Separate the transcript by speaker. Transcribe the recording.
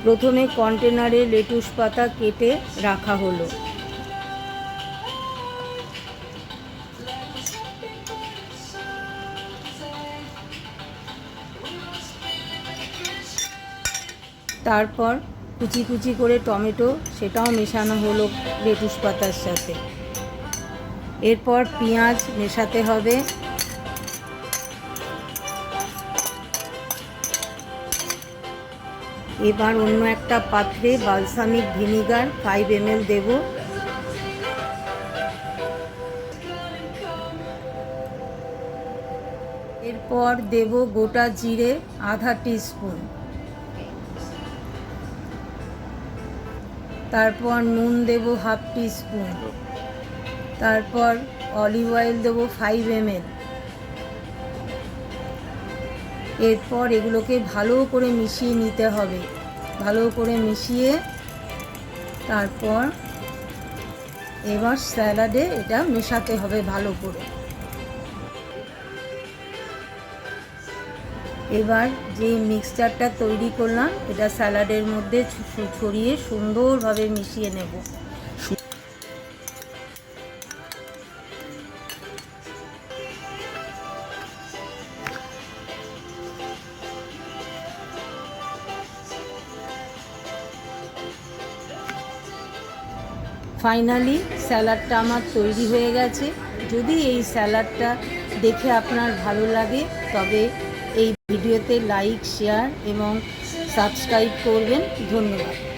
Speaker 1: প্রথমে কন্টেনারে লেটুস পাতা কেটে রাখা হলো। তারপর কুচি কুচি করে টমেটো সেটাও মেশানো হলো লেটুস পাতার সাথে। এরপর পেঁয়াজ মেশাতে হবে। এবার অন্য একটা পাত্রে বালসামিক ভিনিগার 5 ml দেব। এরপর দেব গোটা জিরে আধা টিস্পুন। তারপর নুন দেব হাফ টিস্পুন। তারপর অলিভ অয়েল দেব 5 ml। এরপর এগুলোকে ভালো করে মিশিয়ে নিতে হবে। ভালো করে মিশিয়ে তারপর এবার স্যালাডে এটা মেশাতে হবে ভালো করে। এবার যে মিক্সচারটা তৈরি করলাম এটা স্যালাডের মধ্যে ছড়িয়ে সুন্দরভাবে মিশিয়ে নেব। ফাইনালি স্যালাডটা আমার তৈরি হয়ে গেছে। যদি এই স্যালাডটা দেখে আপনার ভালো লাগে তবে এই ভিডিওতে লাইক, শেয়ার এবং সাবস্ক্রাইব করবেন। ধন্যবাদ।